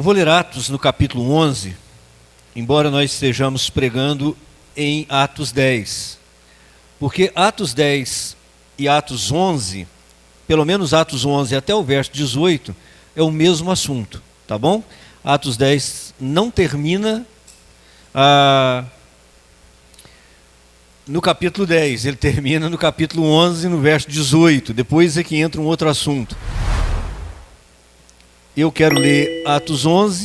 Eu vou ler Atos no capítulo 11, embora nós estejamos pregando em Atos 10. Porque Atos 10 e Atos 11, pelo menos Atos 11 até o verso 18, é o mesmo assunto, tá bom? Atos 10 não termina no capítulo 10, ele termina no capítulo 11, no verso 18. Depois é que entra um outro assunto. Eu quero ler Atos 11,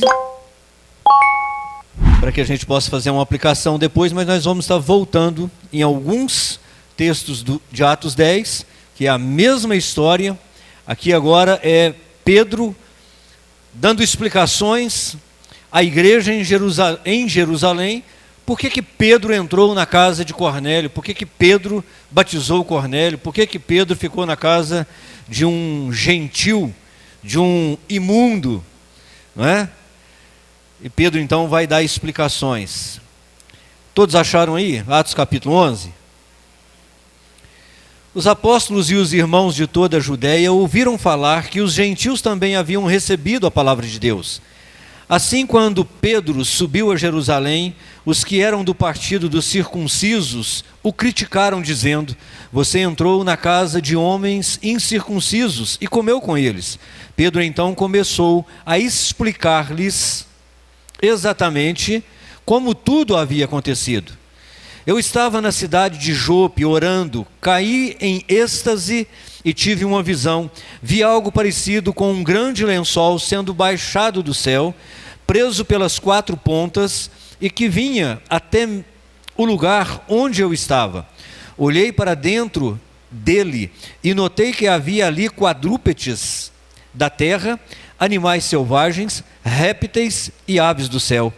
para que a gente possa fazer uma aplicação depois, mas nós vamos estar voltando em alguns textos de Atos 10, que é a mesma história. Aqui agora é Pedro dando explicações à igreja em Jerusalém. Por que Pedro entrou na casa de Cornélio? Por que Pedro batizou Cornélio? Por que Pedro ficou na casa de um gentil, de um imundo, não é? E Pedro então vai dar explicações. Todos acharam aí? Atos capítulo 11? Os apóstolos e os irmãos de toda a Judéia ouviram falar que os gentios também haviam recebido a palavra de Deus. Assim, quando Pedro subiu a Jerusalém, os que eram do partido dos circuncisos o criticaram, dizendo: você entrou na casa de homens incircuncisos e comeu com eles. Pedro então começou a explicar-lhes exatamente como tudo havia acontecido. Eu estava na cidade de Jope orando, caí em êxtase e tive uma visão. Vi algo parecido com um grande lençol sendo baixado do céu, preso pelas quatro pontas, e que vinha até o lugar onde eu estava. Olhei para dentro dele e notei que havia ali quadrúpedes da terra, animais selvagens, répteis e aves do céu.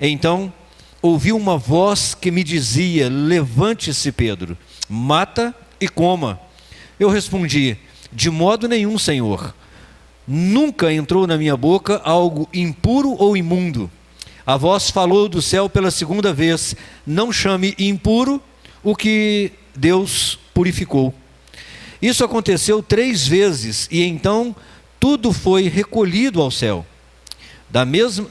Então ouvi uma voz que me dizia: levante-se, Pedro, mata e coma. Eu respondi: de modo nenhum, Senhor. Nunca entrou na minha boca algo impuro ou imundo. A voz falou do céu pela segunda vez: não chame impuro o que Deus purificou. Isso aconteceu 3 vezes e então tudo foi recolhido ao céu.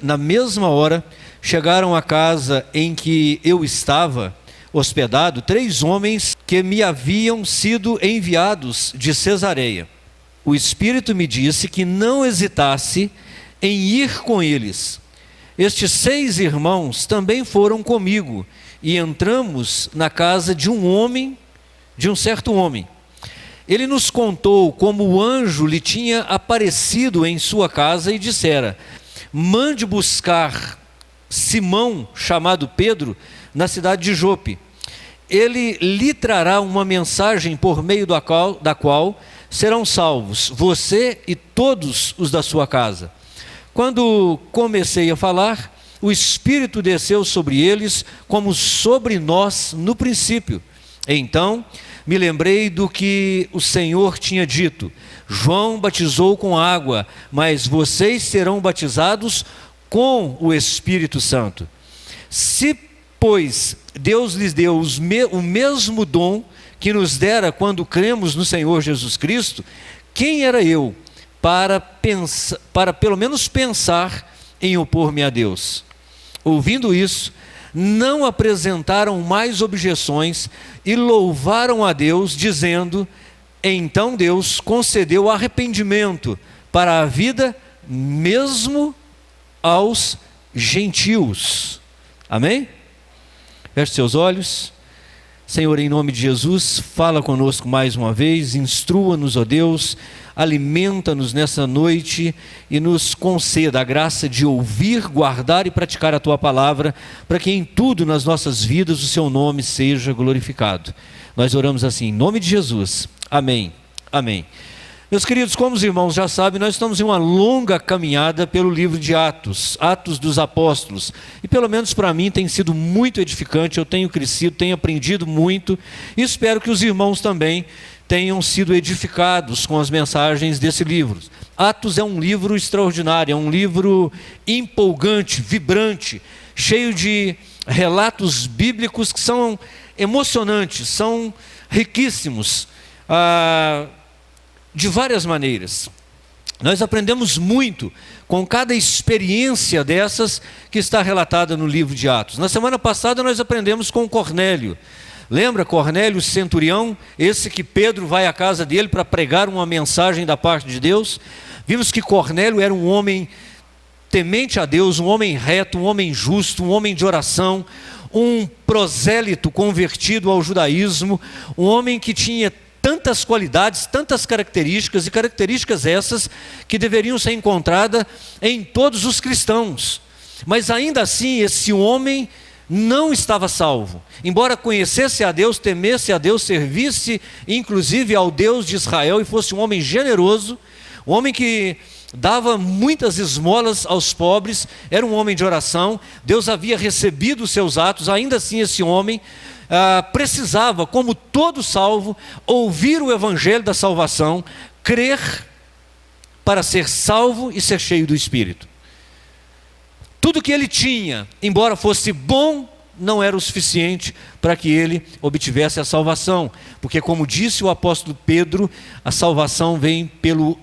Na mesma hora, chegaram à casa em que eu estava hospedado 3 homens que me haviam sido enviados de Cesareia. O Espírito me disse que não hesitasse em ir com eles. Estes 6 irmãos também foram comigo e entramos na casa de um certo homem. Ele nos contou como o anjo lhe tinha aparecido em sua casa e dissera: mande buscar Simão, chamado Pedro, na cidade de Jope. Ele lhe trará uma mensagem por meio da qual serão salvos, você e todos os da sua casa. Quando comecei a falar, o Espírito desceu sobre eles como sobre nós no princípio. Então me lembrei do que o Senhor tinha dito: João batizou com água, mas vocês serão batizados com o Espírito Santo. Se, pois, Deus lhes deu o mesmo dom que nos dera quando cremos no Senhor Jesus Cristo, quem era eu para pelo menos pensar em opor-me a Deus? Ouvindo isso, não apresentaram mais objeções e louvaram a Deus, dizendo: então Deus concedeu arrependimento para a vida mesmo aos gentios. Amém? Feche seus olhos. Senhor, em nome de Jesus, fala conosco mais uma vez, instrua-nos, ó Deus, alimenta-nos nessa noite e nos conceda a graça de ouvir, guardar e praticar a Tua palavra, para que em tudo nas nossas vidas o Seu nome seja glorificado. Nós oramos assim, em nome de Jesus. Amém. Amém. Meus queridos, como os irmãos já sabem, nós estamos em uma longa caminhada pelo livro de Atos, Atos dos Apóstolos. E pelo menos para mim tem sido muito edificante, eu tenho crescido, tenho aprendido muito, e espero que os irmãos também tenham sido edificados com as mensagens desse livro. Atos é um livro extraordinário, é um livro empolgante, vibrante, cheio de relatos bíblicos que são emocionantes, são riquíssimos, de várias maneiras. Nós aprendemos muito com cada experiência dessas que está relatada no livro de Atos. Na semana passada nós aprendemos com Cornélio. Lembra Cornélio, centurião, esse que Pedro vai à casa dele para pregar uma mensagem da parte de Deus? Vimos que Cornélio era um homem temente a Deus, um homem reto, um homem justo, um homem de oração, um prosélito convertido ao judaísmo, um homem que tinha tantas qualidades, tantas características, e características essas que deveriam ser encontradas em todos os cristãos. Mas ainda assim, esse homem não estava salvo. Embora conhecesse a Deus, temesse a Deus, servisse inclusive ao Deus de Israel, e fosse um homem generoso, um homem que dava muitas esmolas aos pobres, era um homem de oração, Deus havia recebido os seus atos. Ainda assim esse homem precisava, como todo salvo, ouvir o evangelho da salvação, crer para ser salvo e ser cheio do Espírito. Tudo que ele tinha, embora fosse bom, não era o suficiente para que ele obtivesse a salvação, porque, como disse o apóstolo Pedro, a salvação vem pelo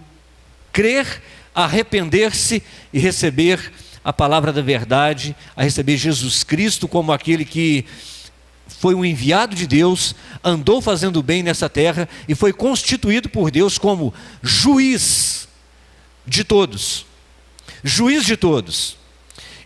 crer, arrepender-se e receber a palavra da verdade, a receber Jesus Cristo como aquele que foi um enviado de Deus, andou fazendo bem nessa terra e foi constituído por Deus como juiz de todos. Juiz de todos.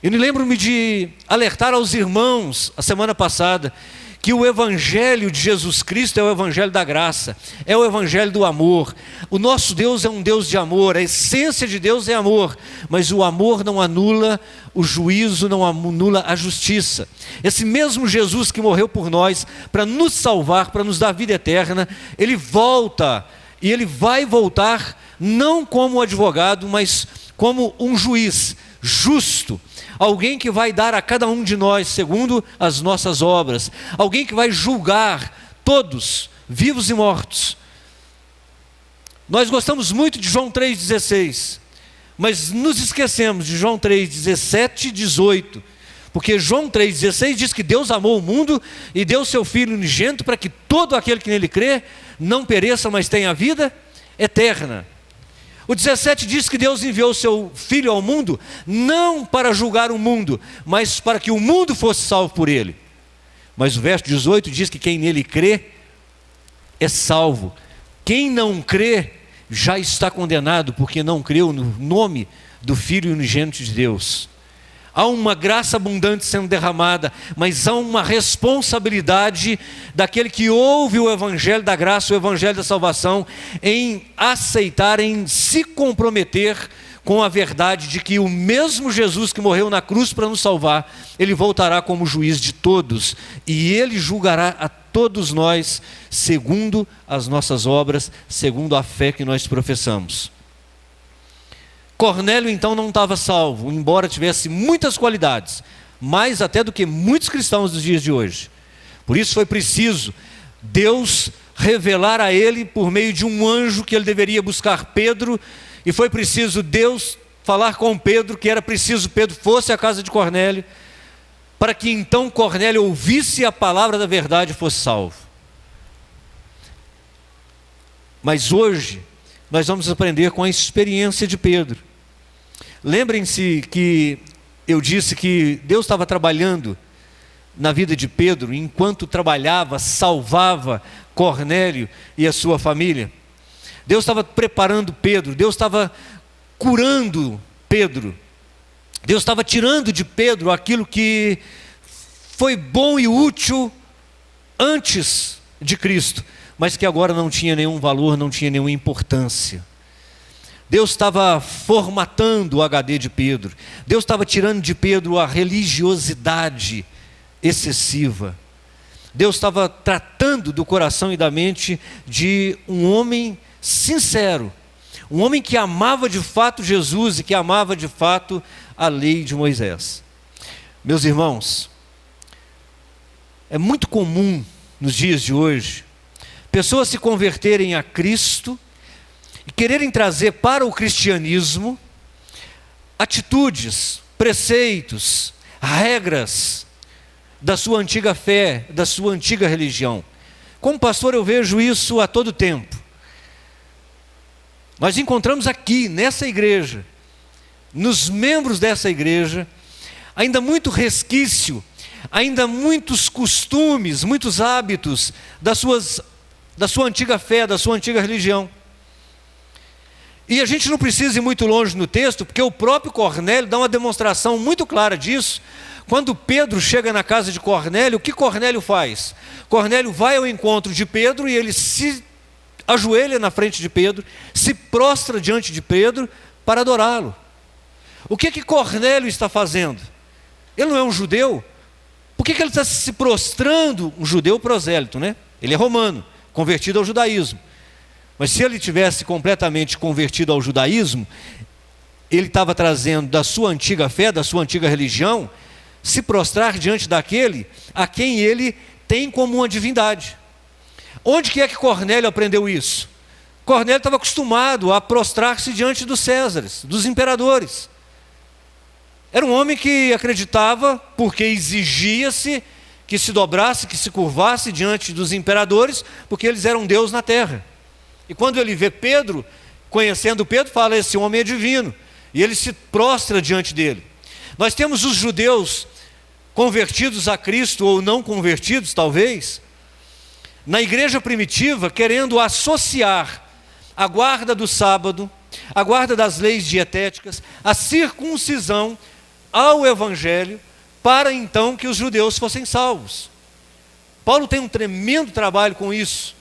Eu me lembro-me de alertar aos irmãos, a semana passada, que o evangelho de Jesus Cristo é o evangelho da graça, é o evangelho do amor. O nosso Deus é um Deus de amor, a essência de Deus é amor, mas o amor não anula o juízo, não anula a justiça. Esse mesmo Jesus que morreu por nós, para nos salvar, para nos dar vida eterna, ele volta, e ele vai voltar não como advogado, mas como um juiz justo, alguém que vai dar a cada um de nós segundo as nossas obras, alguém que vai julgar todos, vivos e mortos. Nós gostamos muito de João 3,16, mas nos esquecemos de João 3,17 e 18, porque João 3,16 diz que Deus amou o mundo e deu seu Filho unigênito para que todo aquele que nele crê não pereça, mas tenha vida eterna. O 17 diz que Deus enviou o seu Filho ao mundo, não para julgar o mundo, mas para que o mundo fosse salvo por ele. Mas o verso 18 diz que quem nele crê é salvo. Quem não crê já está condenado, porque não creu no nome do Filho unigênito de Deus. Há uma graça abundante sendo derramada, mas há uma responsabilidade daquele que ouve o evangelho da graça, o evangelho da salvação, em aceitar, em se comprometer com a verdade de que o mesmo Jesus que morreu na cruz para nos salvar, ele voltará como juiz de todos, e ele julgará a todos nós segundo as nossas obras, segundo a fé que nós professamos. Cornélio então não estava salvo, embora tivesse muitas qualidades, mais até do que muitos cristãos dos dias de hoje. Por isso foi preciso Deus revelar a ele por meio de um anjo que ele deveria buscar Pedro, e foi preciso Deus falar com Pedro que era preciso Pedro fosse à casa de Cornélio, para que então Cornélio ouvisse a palavra da verdade e fosse salvo. Mas hoje nós vamos aprender com a experiência de Pedro. Lembrem-se que eu disse que Deus estava trabalhando na vida de Pedro, enquanto trabalhava, salvava Cornélio e a sua família. Deus estava preparando Pedro, Deus estava curando Pedro, Deus estava tirando de Pedro aquilo que foi bom e útil antes de Cristo, mas que agora não tinha nenhum valor, não tinha nenhuma importância. Deus estava formatando o HD de Pedro, Deus estava tirando de Pedro a religiosidade excessiva, Deus estava tratando do coração e da mente de um homem sincero, um homem que amava de fato Jesus e que amava de fato a lei de Moisés. Meus irmãos, é muito comum nos dias de hoje pessoas se converterem a Cristo e quererem trazer para o cristianismo atitudes, preceitos, regras da sua antiga fé, da sua antiga religião. Como pastor eu vejo isso a todo tempo. Nós encontramos aqui, nessa igreja, nos membros dessa igreja, ainda muito resquício, ainda muitos costumes, muitos hábitos da sua antiga fé, da sua antiga religião. E a gente não precisa ir muito longe no texto, porque o próprio Cornélio dá uma demonstração muito clara disso. Quando Pedro chega na casa de Cornélio, o que Cornélio faz? Cornélio vai ao encontro de Pedro e ele se ajoelha na frente de Pedro, se prostra diante de Pedro para adorá-lo. O que Cornélio está fazendo? Ele não é um judeu? Por que ele está se prostrando? Um judeu prosélito, né? Ele é romano, convertido ao judaísmo. Mas se ele tivesse completamente convertido ao judaísmo, ele estava trazendo da sua antiga fé, da sua antiga religião, se prostrar diante daquele a quem ele tem como uma divindade. Onde que é que Cornélio aprendeu isso? Cornélio estava acostumado a prostrar-se diante dos Césares, dos imperadores. Era um homem que acreditava, porque exigia-se que se dobrasse, que se curvasse diante dos imperadores, porque eles eram Deus na terra. E quando ele vê Pedro, conhecendo Pedro, fala: esse homem é divino. E ele se prostra diante dele. Nós temos os judeus convertidos a Cristo, ou não convertidos talvez, na igreja primitiva, querendo associar a guarda do sábado, a guarda das leis dietéticas, a circuncisão ao evangelho, para então que os judeus fossem salvos. Paulo tem um tremendo trabalho com isso.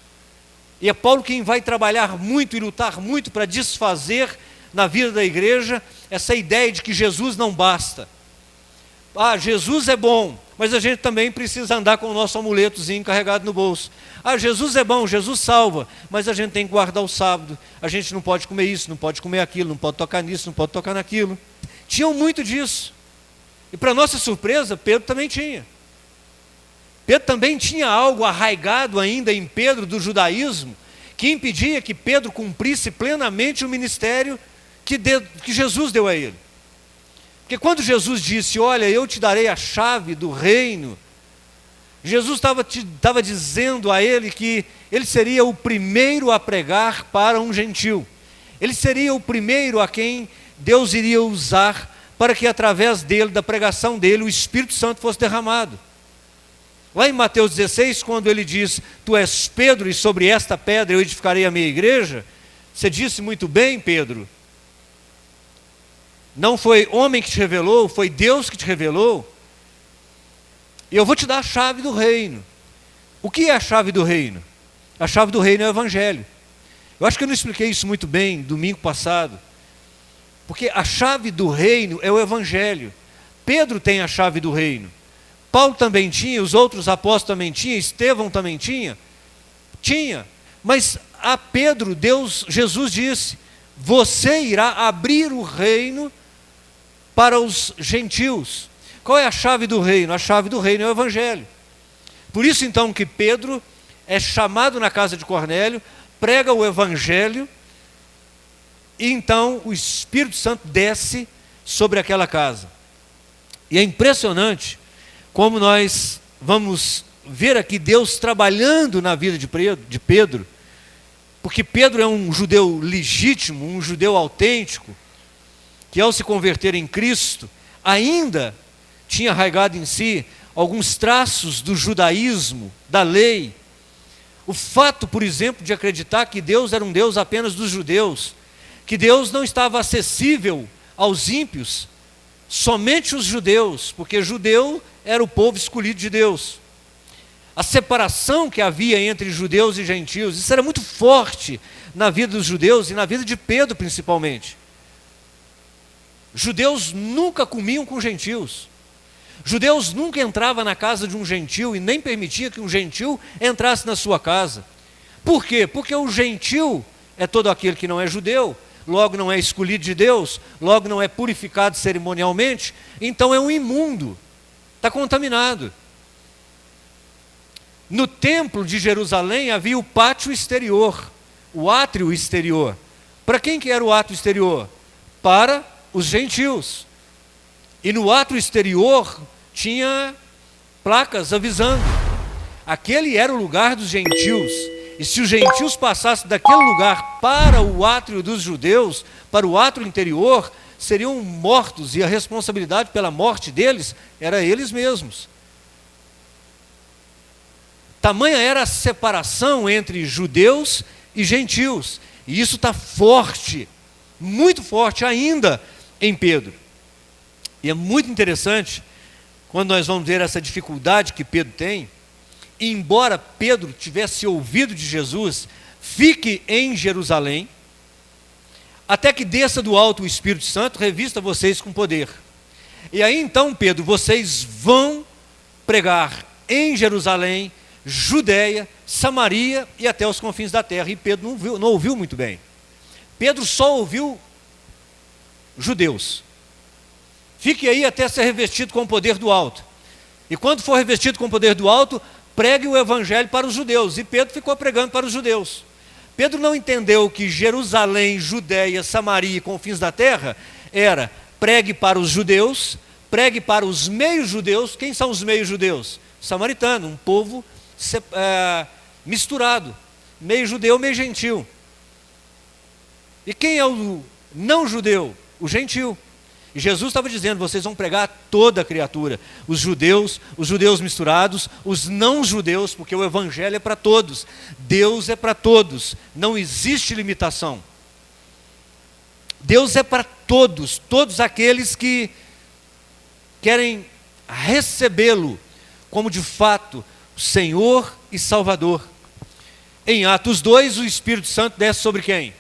E é Paulo quem vai trabalhar muito e lutar muito para desfazer na vida da igreja essa ideia de que Jesus não basta. Jesus é bom, mas a gente também precisa andar com o nosso amuletozinho carregado no bolso. Jesus é bom, Jesus salva, mas a gente tem que guardar o sábado. A gente não pode comer isso, não pode comer aquilo, não pode tocar nisso, não pode tocar naquilo. Tinham muito disso. E para nossa surpresa, Pedro também tinha. Pedro também tinha algo arraigado ainda em Pedro do judaísmo, que impedia que Pedro cumprisse plenamente o ministério que Jesus deu a ele. Porque quando Jesus disse: olha, eu te darei a chave do reino, Jesus estava dizendo a ele que ele seria o primeiro a pregar para um gentil. Ele seria o primeiro a quem Deus iria usar para que através dele, da pregação dele, o Espírito Santo fosse derramado. Lá em Mateus 16, quando ele diz: tu és Pedro, e sobre esta pedra eu edificarei a minha igreja, você disse muito bem, Pedro, não foi homem que te revelou, foi Deus que te revelou, e eu vou te dar a chave do reino. O que é a chave do reino? A chave do reino é o evangelho. Eu acho que eu não expliquei isso muito bem domingo passado, porque a chave do reino é o evangelho. Pedro tem a chave do reino, Paulo também tinha, os outros apóstolos também tinham, Estevão também tinha, mas a Pedro, Jesus disse: você irá abrir o reino para os gentios. Qual é a chave do reino? A chave do reino é o evangelho. Por isso então que Pedro é chamado na casa de Cornélio, prega o evangelho, e então o Espírito Santo desce sobre aquela casa. E é impressionante como nós vamos ver aqui Deus trabalhando na vida de Pedro, porque Pedro é um judeu legítimo, um judeu autêntico, que ao se converter em Cristo, ainda tinha arraigado em si alguns traços do judaísmo, da lei. O fato, por exemplo, de acreditar que Deus era um Deus apenas dos judeus, que Deus não estava acessível aos ímpios, somente os judeus, porque judeu era o povo escolhido de Deus. A separação que havia entre judeus e gentios, isso era muito forte na vida dos judeus e na vida de Pedro principalmente. Judeus nunca comiam com gentios. Judeus nunca entravam na casa de um gentil e nem permitia que um gentil entrasse na sua casa. Por quê? Porque o gentil é todo aquele que não é judeu, logo não é escolhido de Deus, logo não é purificado cerimonialmente, então é um imundo, está contaminado. No templo de Jerusalém havia o pátio exterior, o átrio exterior. Para quem que era o átrio exterior? Para os gentios. E no átrio exterior tinha placas avisando: aquele era o lugar dos gentios, E se os gentios passassem daquele lugar para o átrio dos judeus, para o átrio interior, seriam mortos, e a responsabilidade pela morte deles era eles mesmos. Tamanha era a separação entre judeus e gentios. E isso está forte, muito forte ainda em Pedro. E é muito interessante, quando nós vamos ver essa dificuldade que Pedro tem, e embora Pedro tivesse ouvido de Jesus, fique em Jerusalém, até que desça do alto o Espírito Santo, revista vocês com poder. E aí então, Pedro, vocês vão pregar em Jerusalém, Judeia, Samaria e até os confins da terra. E Pedro não ouviu muito bem. Pedro só ouviu judeus. Fique aí até ser revestido com o poder do alto. E quando for revestido com o poder do alto, pregue o evangelho para os judeus. E Pedro ficou pregando para os judeus. Pedro não entendeu que Jerusalém, Judeia, Samaria e confins da terra era pregue para os judeus, pregue para os meios judeus. Quem são os meios judeus? Samaritano, um povo misturado, meio judeu, meio gentil. E quem é o não judeu? O gentil. E Jesus estava dizendo, vocês vão pregar a toda a criatura, os judeus misturados, os não judeus, porque o evangelho é para todos, Deus é para todos, não existe limitação. Deus é para todos, todos aqueles que querem recebê-lo como de fato Senhor e Salvador. Em Atos 2, o Espírito Santo desce sobre quem?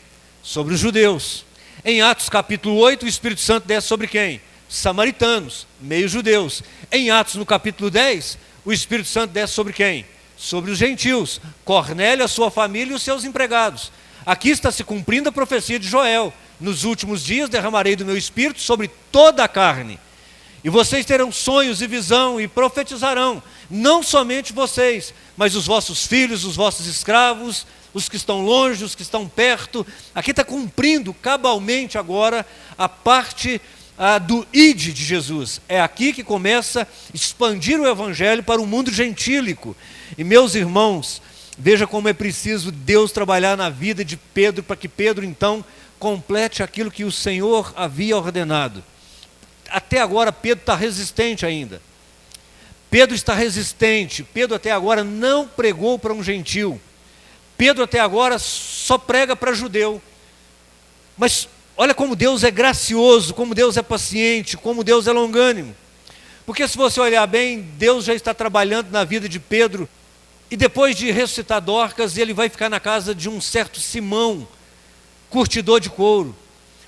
Sobre os judeus. Em Atos capítulo 8, o Espírito Santo desce sobre quem? Samaritanos, meio judeus. Em Atos no capítulo 10, o Espírito Santo desce sobre quem? Sobre os gentios, Cornélio, a sua família e os seus empregados. Aqui está se cumprindo a profecia de Joel. Nos últimos dias derramarei do meu Espírito sobre toda a carne. E vocês terão sonhos e visão e profetizarão, não somente vocês, mas os vossos filhos, os vossos escravos, os que estão longe, os que estão perto. Aqui está cumprindo cabalmente agora a parte do ide de Jesus. É aqui que começa a expandir o evangelho para o mundo gentílico. E meus irmãos, veja como é preciso Deus trabalhar na vida de Pedro, para que Pedro então complete aquilo que o Senhor havia ordenado. Até agora Pedro está resistente ainda. Pedro está resistente. Pedro até agora não pregou para um gentil. Pedro até agora só prega para judeu. Mas olha como Deus é gracioso, como Deus é paciente, como Deus é longânimo. Porque se você olhar bem, Deus já está trabalhando na vida de Pedro. E depois de ressuscitar Dorcas, ele vai ficar na casa de um certo Simão, curtidor de couro.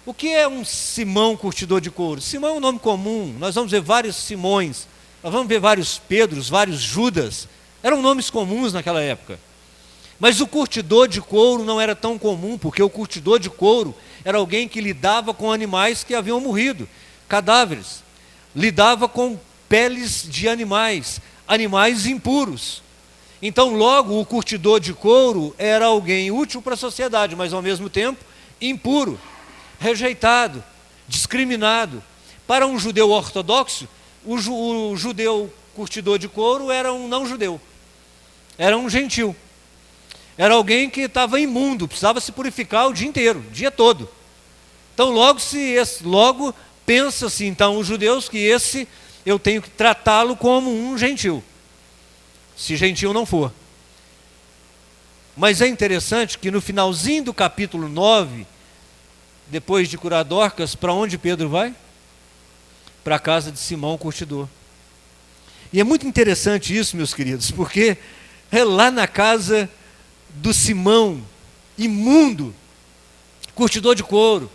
O que é um Simão curtidor de couro? Simão é um nome comum, nós vamos ver vários Simões, nós vamos ver vários Pedros, vários Judas, eram nomes comuns naquela época. Mas o curtidor de couro não era tão comum, porque o curtidor de couro era alguém que lidava com animais que haviam morrido, cadáveres, lidava com peles de animais, animais impuros. Então logo o curtidor de couro era alguém útil para a sociedade, mas ao mesmo tempo impuro, rejeitado, discriminado. Para um judeu ortodoxo, o judeu curtidor de couro era um não judeu, era um gentil, era alguém que estava imundo, precisava se purificar o dia inteiro, o dia todo. Então logo pensa-se então os judeus que esse eu tenho que tratá-lo como um gentil, se gentil não for. Mas é interessante que no finalzinho do capítulo 9, depois de curar Dorcas, para onde Pedro vai? Para a casa de Simão, o curtidor. E é muito interessante isso, meus queridos, porque é lá na casa do Simão, imundo, curtidor de couro,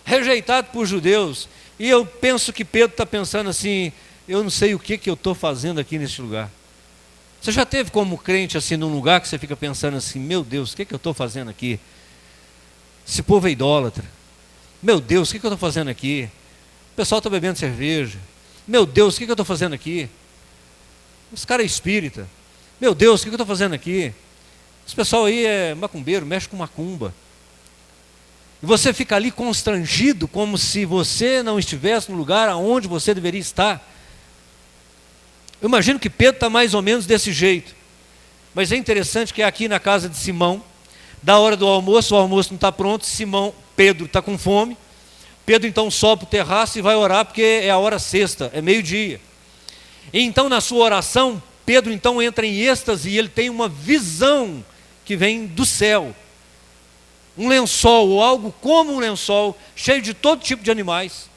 rejeitado por judeus. E eu penso que Pedro está pensando assim, eu não sei o que eu estou fazendo aqui neste lugar. Você já teve como crente assim num lugar que você fica pensando assim, meu Deus, o que eu estou fazendo aqui? Esse povo é idólatra. Meu Deus, o que eu estou fazendo aqui? O pessoal está bebendo cerveja. Meu Deus, o que eu estou fazendo aqui? Esse cara é espírita. Meu Deus, o que eu estou fazendo aqui? Esse pessoal aí é macumbeiro, mexe com macumba. E você fica ali constrangido, como se você não estivesse no lugar aonde você deveria estar. Eu imagino que Pedro está mais ou menos desse jeito. Mas é interessante que aqui na casa de Simão, Da hora do almoço, o almoço não está pronto, Pedro está com fome. Pedro então sobe para o terraço e vai orar, porque é a hora sexta, é meio-dia. E então na sua oração, Pedro então entra em êxtase e ele tem uma visão que vem do céu. Um lençol, ou algo como um lençol, cheio de todo tipo de animais.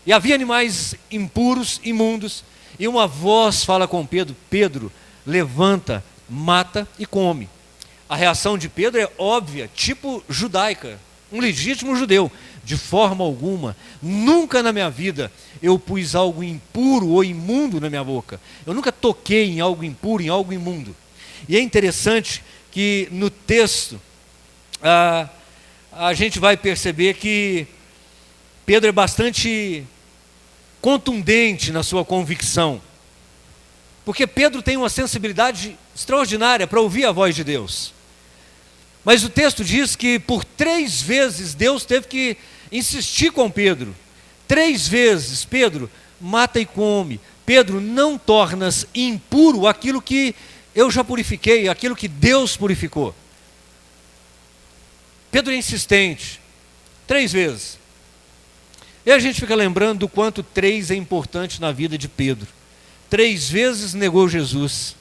E havia animais impuros, imundos, e uma voz fala com Pedro: Pedro, levanta, mata e come. A reação de Pedro é óbvia, tipo judaica, um legítimo judeu. De forma alguma, nunca na minha vida eu pus algo impuro ou imundo na minha boca. Eu nunca toquei em algo impuro, em algo imundo. E é interessante que no texto a gente vai perceber que Pedro é bastante contundente na sua convicção. Porque Pedro tem uma sensibilidade extraordinária para ouvir a voz de Deus. Mas o texto diz que por 3 vezes Deus teve que insistir com Pedro. 3 vezes: Pedro, mata e come. Pedro, não tornas impuro aquilo que eu já purifiquei, aquilo que Deus purificou. Pedro é insistente. 3 vezes. E a gente fica lembrando do quanto 3 é importante na vida de Pedro. 3 vezes negou Jesus.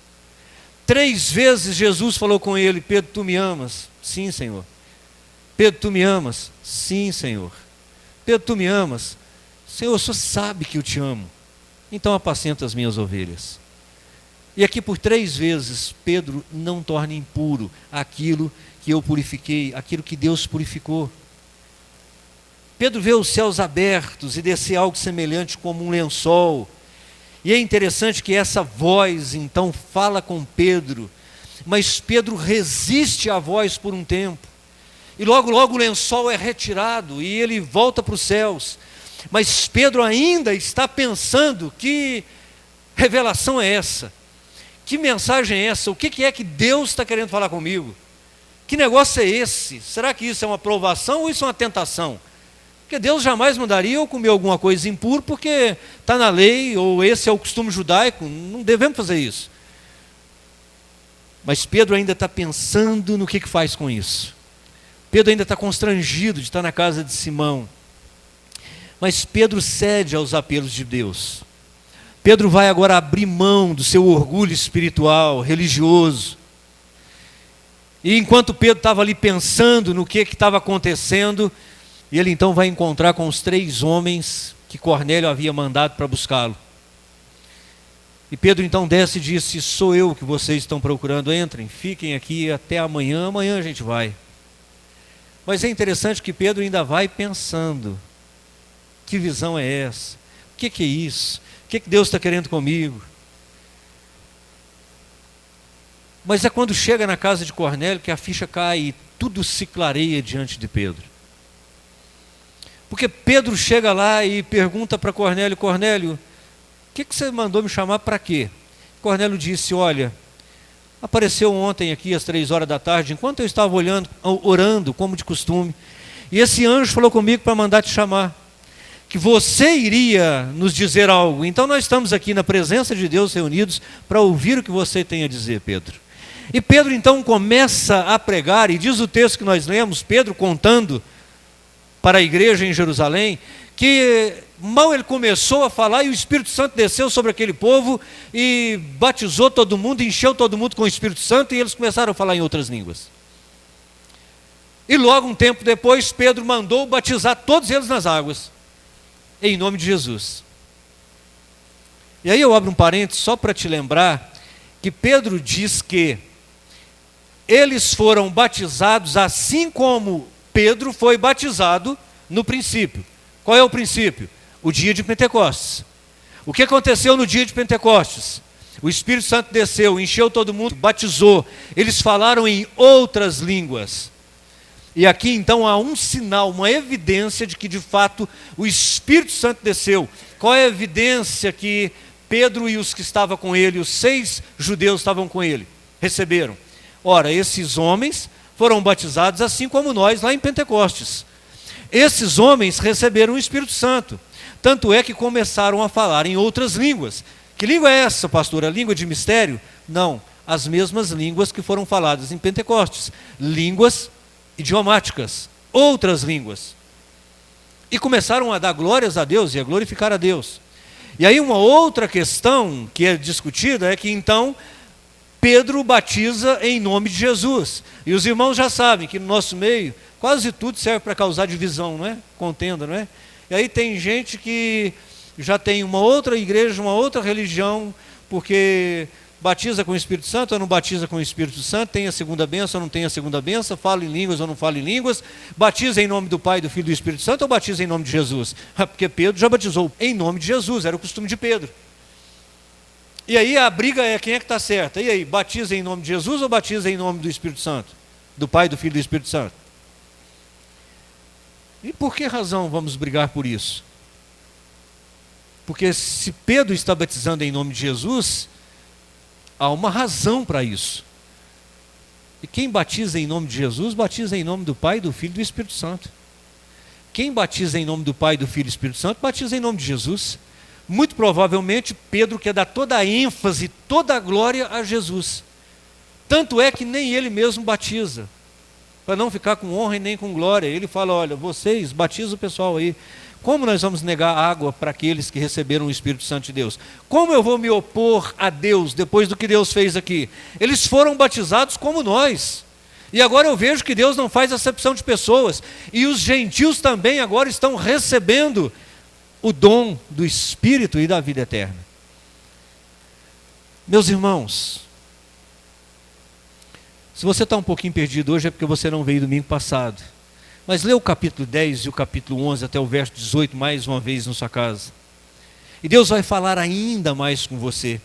3 vezes Jesus falou com ele: Pedro, tu me amas? Sim, Senhor. Pedro, tu me amas? Sim, Senhor. Pedro, tu me amas? Senhor, o Senhor sabe que eu te amo. Então apacenta as minhas ovelhas. E aqui por 3 vezes, Pedro não torna impuro aquilo que eu purifiquei, aquilo que Deus purificou. Pedro vê os céus abertos e descer algo semelhante como um lençol. E é interessante que essa voz então fala com Pedro, mas Pedro resiste à voz por um tempo. E logo o lençol é retirado e ele volta para os céus. Mas Pedro ainda está pensando: que revelação é essa? Que mensagem é essa? O que é que Deus está querendo falar comigo? Que negócio é esse? Será que isso é uma provação ou isso é uma tentação? Porque Deus jamais mandaria eu comer alguma coisa impura porque está na lei, ou esse é o costume judaico. Não devemos fazer isso. Mas Pedro ainda está pensando no que faz com isso. Pedro ainda está constrangido de estar na casa de Simão. Mas Pedro cede aos apelos de Deus. Pedro vai agora abrir mão do seu orgulho espiritual, religioso. E enquanto Pedro estava ali pensando no que estava acontecendo, ele então vai encontrar com os 3 homens que Cornélio havia mandado para buscá-lo. E Pedro então desce e disse: sou eu que vocês estão procurando, entrem, fiquem aqui até amanhã a gente vai. Mas é interessante que Pedro ainda vai pensando: que visão é essa? O que é isso? O que Deus está querendo comigo? Mas é quando chega na casa de Cornélio que a ficha cai e tudo se clareia diante de Pedro. Porque Pedro chega lá e pergunta para Cornélio: Cornélio, o que você mandou me chamar para quê? Cornélio disse: olha, apareceu ontem aqui às 3 horas da tarde, enquanto eu estava orando, como de costume, e esse anjo falou comigo para mandar te chamar, que você iria nos dizer algo. Então nós estamos aqui na presença de Deus reunidos para ouvir o que você tem a dizer, Pedro. E Pedro então começa a pregar, e diz o texto que nós lemos, Pedro contando para a igreja em Jerusalém, que mal ele começou a falar e o Espírito Santo desceu sobre aquele povo e batizou todo mundo, encheu todo mundo com o Espírito Santo, e eles começaram a falar em outras línguas. E logo um tempo depois, Pedro mandou batizar todos eles nas águas, em nome de Jesus. E aí eu abro um parênteses só para te lembrar que Pedro diz que eles foram batizados assim como Pedro foi batizado no princípio. Qual é o princípio? O dia de Pentecostes. O que aconteceu no dia de Pentecostes? O Espírito Santo desceu, encheu todo mundo, batizou. Eles falaram em outras línguas. E aqui então há um sinal, uma evidência de que de fato o Espírito Santo desceu. Qual é a evidência que Pedro e os que estavam com ele, os 6 judeus estavam com ele, receberam? Ora, esses homens foram batizados assim como nós lá em Pentecostes. Esses homens receberam o Espírito Santo. Tanto é que começaram a falar em outras línguas. Que língua é essa, pastor? A língua de mistério? Não. as mesmas línguas que foram faladas em Pentecostes, línguas idiomáticas, outras línguas. E começaram a dar glórias a Deus e a glorificar a Deus. E aí uma outra questão que é discutida é que então Pedro batiza em nome de Jesus. E os irmãos já sabem que no nosso meio quase tudo serve para causar divisão, não é? Contenda, não é? E aí tem gente que já tem uma outra igreja, uma outra religião, porque batiza com o Espírito Santo ou não batiza com o Espírito Santo, tem a segunda bênção ou não tem a segunda bênção, fala em línguas ou não fala em línguas, batiza em nome do Pai, do Filho e do Espírito Santo ou batiza em nome de Jesus? Porque Pedro já batizou em nome de Jesus, era o costume de Pedro. E aí a briga é quem é que está certo. E aí, batiza em nome de Jesus ou batiza em nome do Espírito Santo? Do Pai, do Filho e do Espírito Santo? E por que razão vamos brigar por isso? Porque se Pedro está batizando em nome de Jesus, há uma razão para isso. E quem batiza em nome de Jesus, batiza em nome do Pai, do Filho e do Espírito Santo. Quem batiza em nome do Pai, do Filho e do Espírito Santo, batiza em nome de Jesus. Muito provavelmente Pedro quer dar toda a ênfase, toda a glória a Jesus. Tanto é que nem ele mesmo batiza, para não ficar com honra e nem com glória. Ele fala, olha, vocês batizam o pessoal aí. Como nós vamos negar água para aqueles que receberam o Espírito Santo de Deus? Como eu vou me opor a Deus depois do que Deus fez aqui? Eles foram batizados como nós. E agora eu vejo que Deus não faz acepção de pessoas. E os gentios também agora estão recebendo o dom do Espírito e da vida eterna. Meus irmãos, se você está um pouquinho perdido hoje é porque você não veio domingo passado. Mas lê o capítulo 10 e o capítulo 11 até o verso 18 mais uma vez na sua casa. E Deus vai falar ainda mais com você.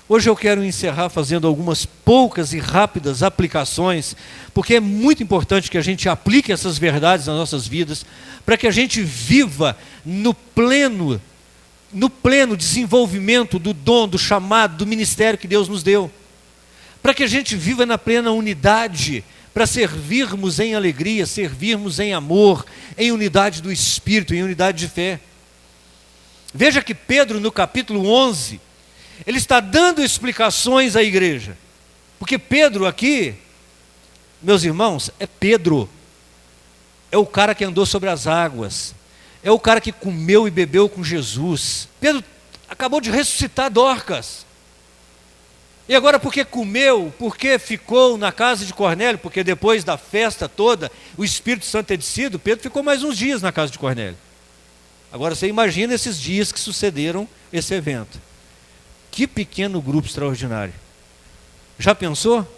Hoje eu quero encerrar fazendo algumas poucas e rápidas aplicações, porque é muito importante que a gente aplique essas verdades nas nossas vidas, para que a gente viva no pleno desenvolvimento do dom, do chamado, do ministério que Deus nos deu. Para que a gente viva na plena unidade, para servirmos em alegria, servirmos em amor, em unidade do Espírito, em unidade de fé. Veja que Pedro, no capítulo 11, ele está dando explicações à igreja. Porque Pedro aqui, meus irmãos, é Pedro. É o cara que andou sobre as águas. É o cara que comeu e bebeu com Jesus. Pedro acabou de ressuscitar Dorcas. E agora porque comeu, porque ficou na casa de Cornélio, porque depois da festa toda, o Espírito Santo é descido, Pedro ficou mais uns dias na casa de Cornélio. Agora você imagina esses dias que sucederam esse evento. Que pequeno grupo extraordinário. Já pensou?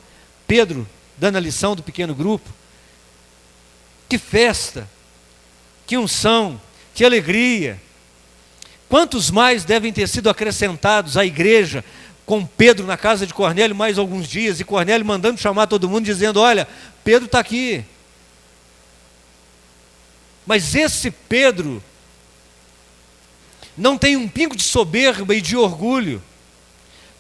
Pedro dando a lição do pequeno grupo. Que festa, que unção, que alegria. Quantos mais devem ter sido acrescentados à igreja com Pedro na casa de Cornélio mais alguns dias, e Cornélio mandando chamar todo mundo, dizendo, olha, Pedro está aqui. Mas esse Pedro não tem um pingo de soberba e de orgulho.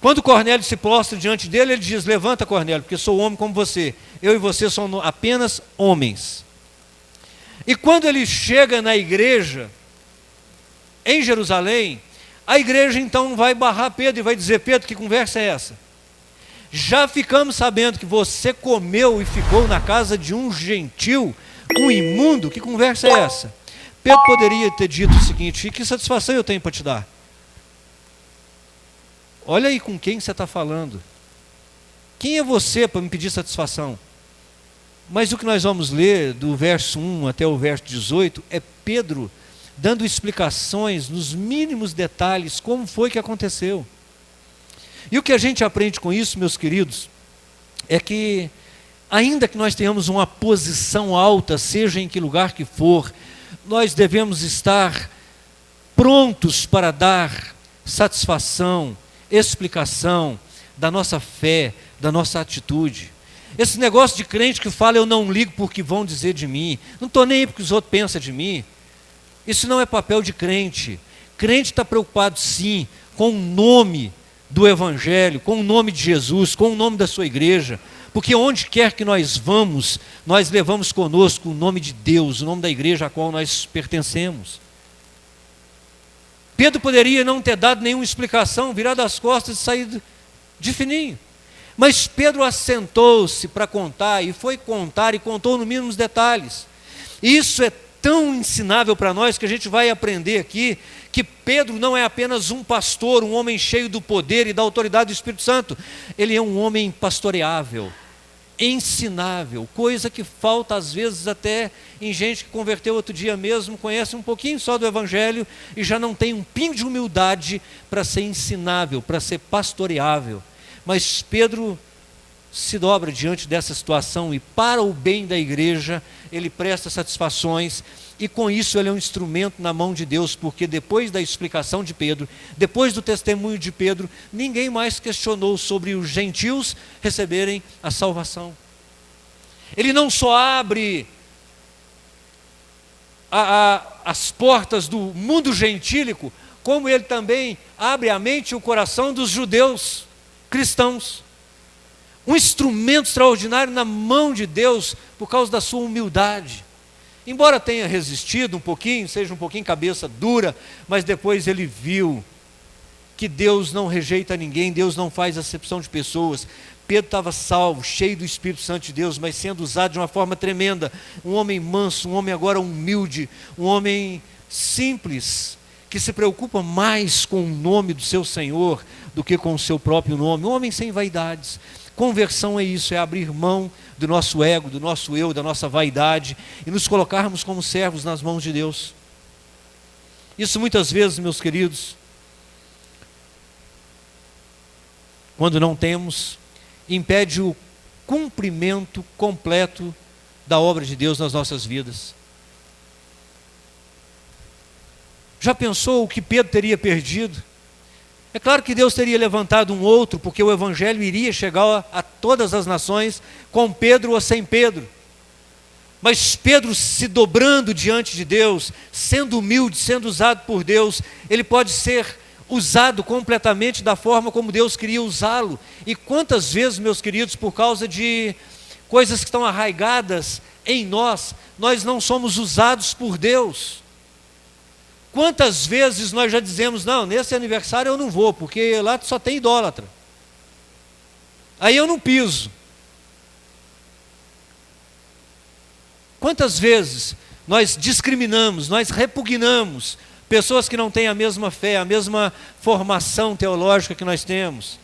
Quando Cornélio se prostra diante dele, ele diz, levanta Cornélio, porque sou homem como você, eu e você somos apenas homens. E quando ele chega na igreja, em Jerusalém, a igreja então vai barrar Pedro e vai dizer, Pedro, que conversa é essa? Já ficamos sabendo que você comeu e ficou na casa de um gentil, um imundo, que conversa é essa? Pedro poderia ter dito o seguinte, que satisfação eu tenho para te dar? Olha aí com quem você está falando. Quem é você para me pedir satisfação? Mas o que nós vamos ler do verso 1 até o verso 18 é Pedro dando explicações nos mínimos detalhes como foi que aconteceu. E o que a gente aprende com isso, meus queridos, é que ainda que nós tenhamos uma posição alta, seja em que lugar que for, nós devemos estar prontos para dar satisfação, explicação da nossa fé, da nossa atitude. Esse negócio de crente que fala, eu não ligo porque vão dizer de mim, não estou nem aí porque os outros pensam de mim, isso não é papel de crente. Crente está preocupado sim com o nome do Evangelho, com o nome de Jesus, com o nome da sua igreja, porque onde quer que nós vamos, nós levamos conosco o nome de Deus, o nome da igreja a qual nós pertencemos. Pedro poderia não ter dado nenhuma explicação, virado as costas e saído de fininho. Mas Pedro assentou-se para contar, e foi contar, e contou no mínimo os detalhes. Isso é tão ensinável para nós, que a gente vai aprender aqui, que Pedro não é apenas um pastor, um homem cheio do poder e da autoridade do Espírito Santo. Ele é um homem pastoreável, ensinável, coisa que falta às vezes até em gente que converteu outro dia mesmo, conhece um pouquinho só do Evangelho e já não tem um pingo de humildade para ser ensinável, para ser pastoreável. Mas Pedro se dobra diante dessa situação e, para o bem da igreja, ele presta satisfações, e com isso ele é um instrumento na mão de Deus, porque depois da explicação de Pedro, depois do testemunho de Pedro, ninguém mais questionou sobre os gentios receberem a salvação. Ele não só abre as portas do mundo gentílico, como ele também abre a mente e o coração dos judeus cristãos. Um instrumento extraordinário na mão de Deus por causa da sua humildade. Embora tenha resistido um pouquinho, seja um pouquinho cabeça dura, mas depois ele viu que Deus não rejeita ninguém, Deus não faz acepção de pessoas. Pedro estava salvo, cheio do Espírito Santo de Deus, mas sendo usado de uma forma tremenda. Um homem manso, um homem agora humilde, um homem simples, que se preocupa mais com o nome do seu Senhor do que com o seu próprio nome. Um homem sem vaidades. Conversão é isso, é abrir mão do nosso ego, do nosso eu, da nossa vaidade e nos colocarmos como servos nas mãos de Deus. Isso muitas vezes, meus queridos, quando não temos, impede o cumprimento completo da obra de Deus nas nossas vidas. Já pensou o que Pedro teria perdido? É claro que Deus teria levantado um outro, porque o Evangelho iria chegar a todas as nações, com Pedro ou sem Pedro. Mas Pedro, se dobrando diante de Deus, sendo humilde, sendo usado por Deus, ele pode ser usado completamente da forma como Deus queria usá-lo. E quantas vezes, meus queridos, por causa de coisas que estão arraigadas em nós, nós não somos usados por Deus. Quantas vezes nós já dizemos, não, nesse aniversário eu não vou, porque lá só tem idólatra. Aí eu não piso. Quantas vezes nós discriminamos, nós repugnamos pessoas que não têm a mesma fé, a mesma formação teológica que nós temos.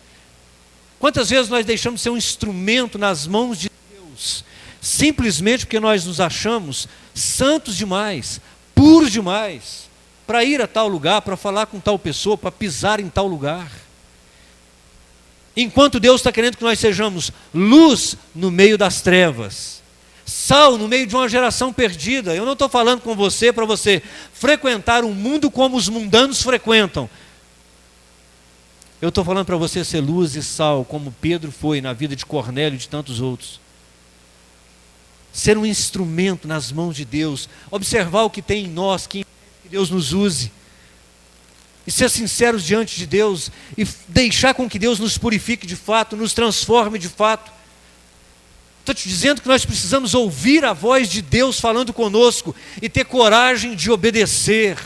Quantas vezes nós deixamos ser um instrumento nas mãos de Deus, simplesmente porque nós nos achamos santos demais, puros demais, para ir a tal lugar, para falar com tal pessoa, para pisar em tal lugar. Enquanto Deus está querendo que nós sejamos luz no meio das trevas, sal no meio de uma geração perdida. Eu não estou falando com você para você frequentar um mundo como os mundanos frequentam. Eu estou falando para você ser luz e sal, como Pedro foi na vida de Cornélio e de tantos outros. Ser um instrumento nas mãos de Deus, observar o que tem em nós, que Deus nos use, e ser sinceros diante de Deus, e deixar com que Deus nos purifique de fato, nos transforme de fato. Estou te dizendo que nós precisamos ouvir a voz de Deus falando conosco, e ter coragem de obedecer.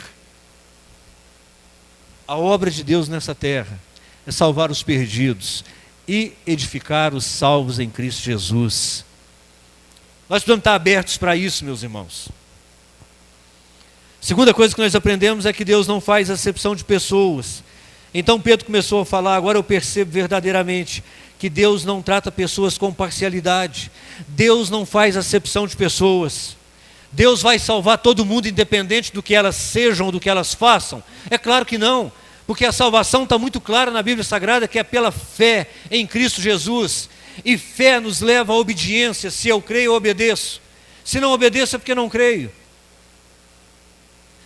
A obra de Deus nessa terra é salvar os perdidos, e edificar os salvos em Cristo Jesus. Nós precisamos estar abertos para isso, meus irmãos. Segunda coisa que nós aprendemos é que Deus não faz acepção de pessoas. Então Pedro começou a falar, agora eu percebo verdadeiramente que Deus não trata pessoas com parcialidade. Deus não faz acepção de pessoas. Deus vai salvar todo mundo independente do que elas sejam ou do que elas façam? É claro que não, porque a salvação está muito clara na Bíblia Sagrada, que é pela fé em Cristo Jesus. E fé nos leva à obediência. Se eu creio, eu obedeço. Se não obedeço é porque não creio.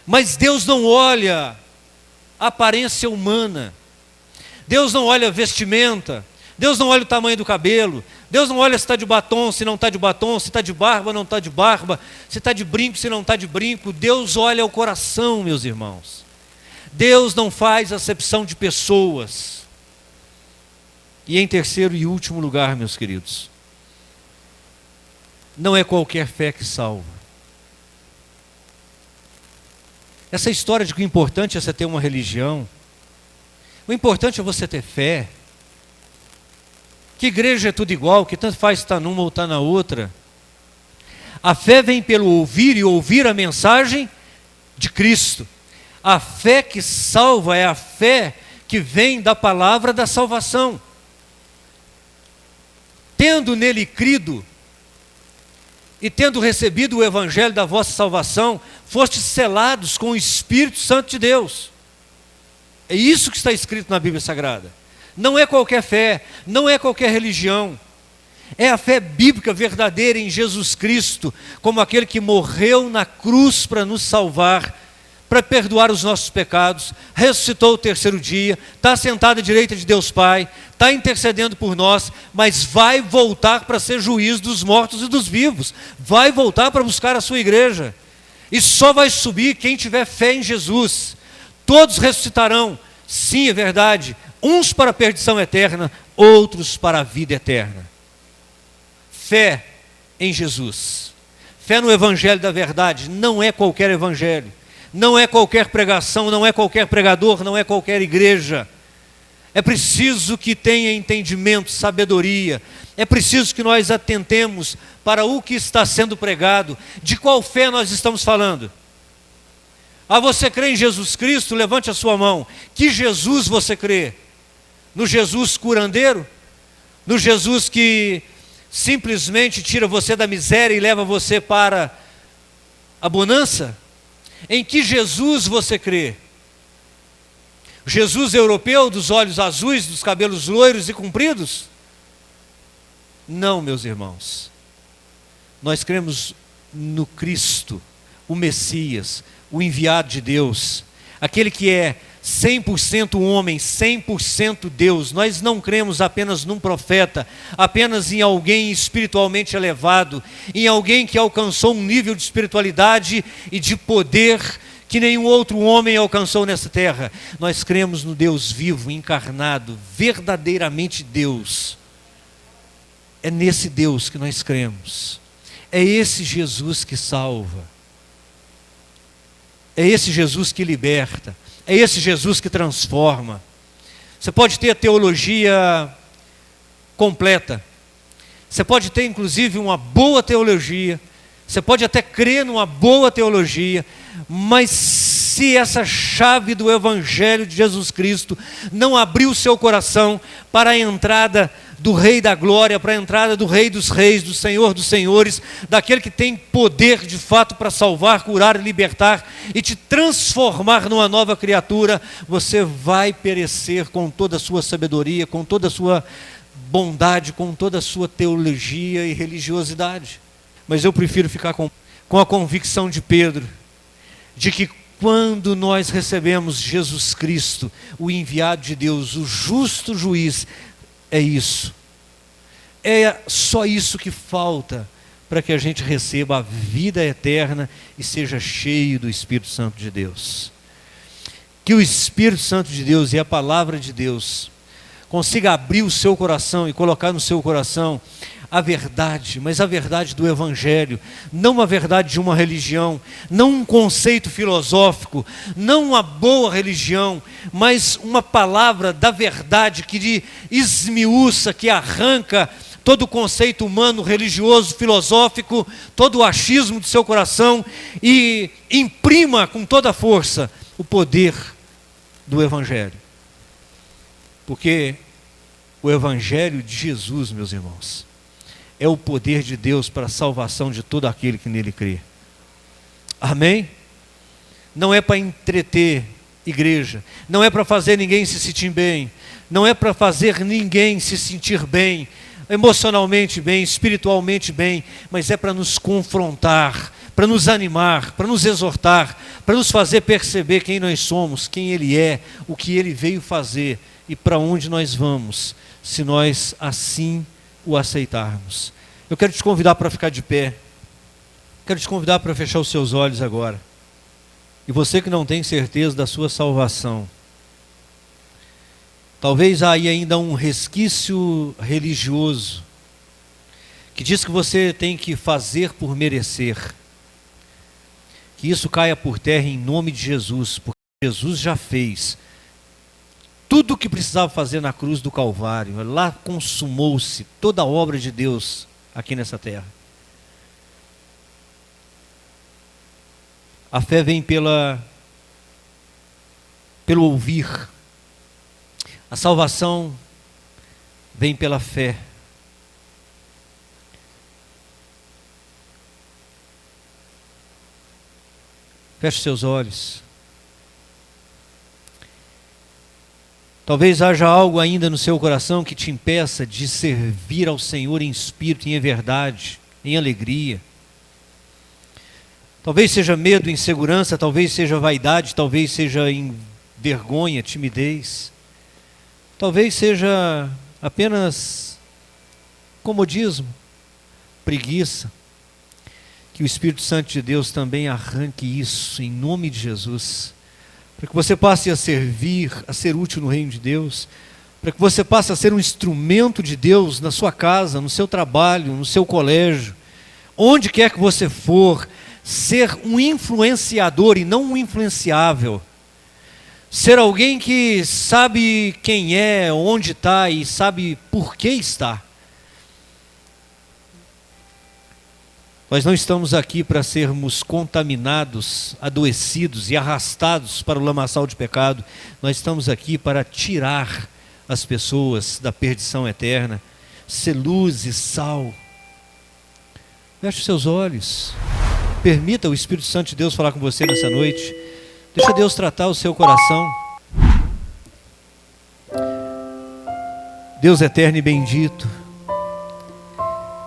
Mas Deus não olha a aparência humana, Deus não olha a vestimenta, Deus não olha o tamanho do cabelo, Deus não olha se está de batom, se não está de batom, se está de barba, não está de barba, se está de brinco, se não está de brinco. Deus olha o coração, meus irmãos. Deus não faz acepção de pessoas. E em terceiro e último lugar, meus queridos, não é qualquer fé que salva. Essa história de que o importante é você ter uma religião, o importante é você ter fé. que igreja é tudo igual, que tanto faz estar numa ou estar na outra. A fé vem pelo ouvir e ouvir a mensagem de Cristo. A fé que salva é a fé que vem da palavra da salvação. Tendo nele crido e tendo recebido o evangelho da vossa salvação, fostes selados com o Espírito Santo de Deus. É isso que está escrito na Bíblia Sagrada. Não é qualquer fé, não é qualquer religião. É a fé bíblica verdadeira em Jesus Cristo, como aquele que morreu na cruz para nos salvar, para perdoar os nossos pecados, ressuscitou o terceiro dia, está sentado à direita de Deus Pai, está intercedendo por nós, mas vai voltar para ser juiz dos mortos e dos vivos, vai voltar para buscar a sua igreja, e só vai subir quem tiver fé em Jesus. Todos ressuscitarão, sim, é verdade, uns para a perdição eterna, outros para a vida eterna. Fé em Jesus, fé no evangelho da verdade, não é qualquer evangelho, não é qualquer pregação, não é qualquer pregador, não é qualquer igreja. É preciso que tenha entendimento, sabedoria, é preciso que nós atentemos para o que está sendo pregado. De qual fé nós estamos falando? Ah, você crê em Jesus Cristo? Levante a sua mão. Que Jesus você crê? No Jesus curandeiro? No Jesus que simplesmente tira você da miséria e leva você para a bonança? Em que Jesus você crê? Jesus europeu, dos olhos azuis, dos cabelos loiros e compridos? Não, meus irmãos. Nós cremos no Cristo, o Messias, o enviado de Deus, aquele que é 100% homem, 100% Deus. Nós não cremos apenas num profeta, apenas em alguém espiritualmente elevado, em alguém que alcançou um nível de espiritualidade e de poder que nenhum outro homem alcançou nessa terra. Nós cremos no Deus vivo, encarnado, verdadeiramente Deus. É nesse Deus que nós cremos. É esse Jesus que salva. É esse Jesus que liberta. É esse Jesus que transforma. Você pode ter a teologia completa. Você pode ter inclusive uma boa teologia. Você pode até crer numa boa teologia. Mas se essa chave do Evangelho de Jesus Cristo não abrir o seu coração para a entrada do Rei da Glória, para a entrada do Rei dos Reis, do Senhor dos Senhores, daquele que tem poder de fato para salvar, curar, libertar e te transformar numa nova criatura, você vai perecer com toda a sua sabedoria, com toda a sua bondade, com toda a sua teologia e religiosidade. Mas eu prefiro ficar com a convicção de Pedro, de que quando nós recebemos Jesus Cristo, o enviado de Deus, o justo juiz, é isso. É só isso que falta para que a gente receba a vida eterna e seja cheio do Espírito Santo de Deus. Que o Espírito Santo de Deus e a palavra de Deus consiga abrir o seu coração e colocar no seu coração a verdade, mas a verdade do Evangelho, não a verdade de uma religião, não um conceito filosófico, não uma boa religião, mas uma palavra da verdade que esmiuça, que arranca todo o conceito humano, religioso, filosófico, todo o achismo do seu coração e imprima com toda a força o poder do Evangelho. Porque o Evangelho de Jesus, meus irmãos, é o poder de Deus para a salvação de todo aquele que nele crê. Amém? Não é para entreter igreja, não é para fazer ninguém se sentir bem, não é para fazer ninguém se sentir bem, emocionalmente bem, espiritualmente bem, mas é para nos confrontar, para nos animar, para nos exortar, para nos fazer perceber quem nós somos, quem Ele é, o que Ele veio fazer e para onde nós vamos, se nós assim o aceitarmos. Eu quero te convidar para ficar de pé. Quero te convidar para fechar os seus olhos agora. E você que não tem certeza da sua salvação, talvez há aí ainda um resquício religioso que diz que você tem que fazer por merecer. Que isso caia por terra em nome de Jesus, porque Jesus já fez tudo o que precisava fazer na cruz do Calvário. Lá consumou-se toda a obra de Deus aqui nessa terra. A fé vem pelo ouvir. A salvação vem pela fé. Feche seus olhos. Talvez haja algo ainda no seu coração que te impeça de servir ao Senhor em espírito e em verdade, em alegria. Talvez seja medo, insegurança, talvez seja vaidade, talvez seja vergonha, timidez. Talvez seja apenas comodismo, preguiça. Que o Espírito Santo de Deus também arranque isso em nome de Jesus. Para que você passe a servir, a ser útil no reino de Deus. Para que você passe a ser um instrumento de Deus na sua casa, no seu trabalho, no seu colégio. Onde quer que você for, ser um influenciador e não um influenciável. Ser alguém que sabe quem é, onde está e sabe por que está. Nós não estamos aqui para sermos contaminados, adoecidos e arrastados para o lamaçal de pecado. Nós estamos aqui para tirar as pessoas da perdição eterna, ser luz e sal. Feche seus olhos. Permita o Espírito Santo de Deus falar com você nessa noite. Deixa Deus tratar o seu coração. Deus eterno e bendito,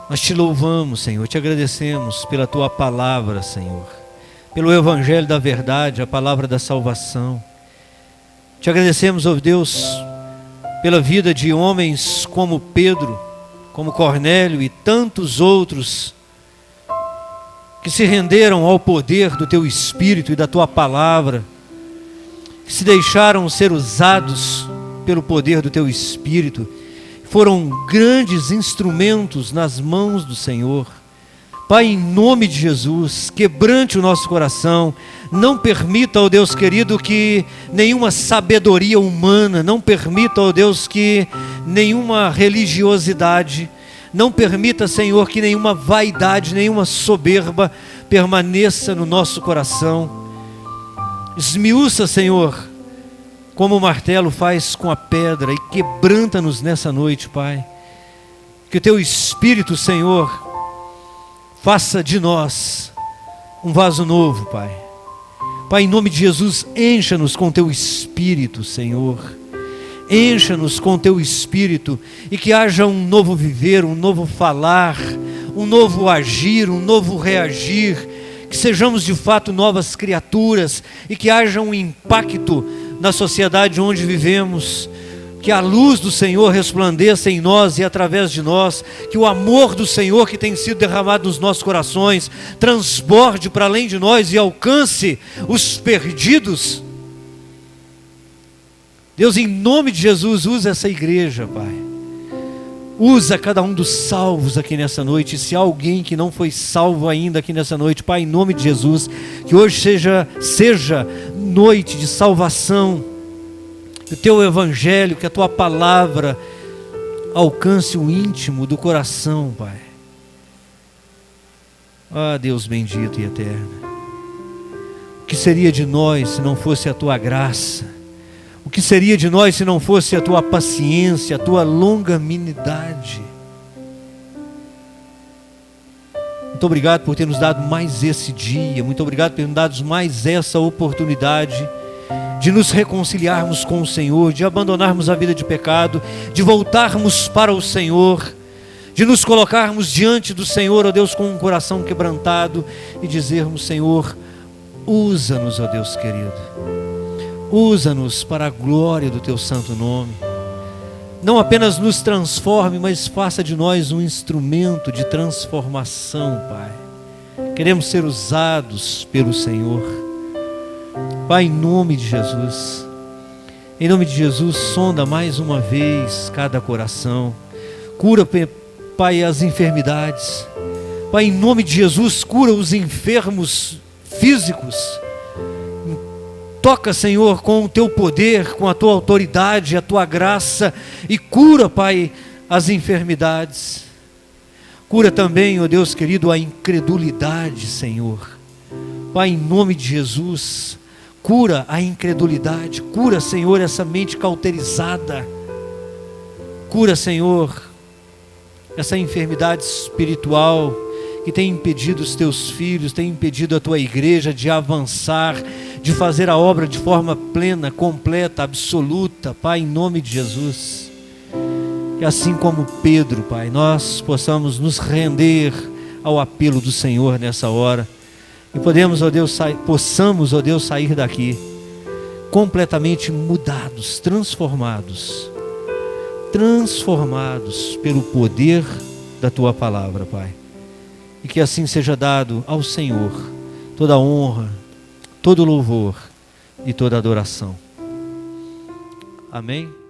nós te louvamos, Senhor, te agradecemos pela tua palavra, Senhor, pelo evangelho da verdade, a palavra da salvação. Te agradecemos, ó Deus, pela vida de homens como Pedro, como Cornélio e tantos outros que se renderam ao poder do teu Espírito e da tua palavra, que se deixaram ser usados pelo poder do teu Espírito, foram grandes instrumentos nas mãos do Senhor. Pai, em nome de Jesus, quebrante o nosso coração, não permita, ó Deus querido, que nenhuma sabedoria humana, não permita, ó Deus, que nenhuma religiosidade, não permita, Senhor, que nenhuma vaidade, nenhuma soberba permaneça no nosso coração. Esmiuça, Senhor, como o martelo faz com a pedra, e quebranta-nos nessa noite, Pai. Que o teu Espírito, Senhor, faça de nós um vaso novo, Pai. Pai, em nome de Jesus, encha-nos com teu Espírito, Senhor. Encha-nos com teu Espírito, e que haja um novo viver, um novo falar, um novo agir, um novo reagir. Que sejamos de fato novas criaturas, e que haja um impacto na sociedade onde vivemos. Que a luz do Senhor resplandeça em nós e através de nós. Que o amor do Senhor que tem sido derramado nos nossos corações transborde para além de nós e alcance os perdidos. Deus, em nome de Jesus, usa essa igreja, Pai. Usa cada um dos salvos aqui nessa noite. Se há alguém que não foi salvo ainda aqui nessa noite, Pai, em nome de Jesus, que hoje seja noite de salvação. Que o teu evangelho, que a tua palavra alcance o íntimo do coração, Pai. Ah, Deus bendito e eterno. O que seria de nós se não fosse a tua graça? O que seria de nós se não fosse a tua paciência, a tua longanimidade? Muito obrigado por ter nos dado mais esse dia. Muito obrigado por ter nos dado mais essa oportunidade de nos reconciliarmos com o Senhor, de abandonarmos a vida de pecado, de voltarmos para o Senhor, de nos colocarmos diante do Senhor, ó Deus, com um coração quebrantado e dizermos: Senhor, usa-nos, ó Deus querido. Usa-nos para a glória do teu santo nome. Não apenas nos transforme, mas faça de nós um instrumento de transformação, Pai. Queremos ser usados pelo Senhor. Pai, em nome de Jesus. Em nome de Jesus, sonda mais uma vez cada coração. Cura, Pai, as enfermidades. Pai, em nome de Jesus, cura os enfermos físicos. Toca, Senhor, com o teu poder, com a tua autoridade, a tua graça, e cura, Pai, as enfermidades. Cura também, ó Deus querido, a incredulidade, Senhor. Pai, em nome de Jesus, cura a incredulidade. Cura, Senhor, essa mente cauterizada. Cura, Senhor, essa enfermidade espiritual que tem impedido os teus filhos, tem impedido a tua igreja de avançar, de fazer a obra de forma plena, completa, absoluta. Pai, em nome de Jesus, que assim como Pedro, Pai, nós possamos nos render ao apelo do Senhor nessa hora, e possamos, ó Deus, sair daqui completamente mudados, transformados pelo poder da tua palavra, Pai. E que assim seja dado ao Senhor toda a honra, todo o louvor e toda a adoração. Amém?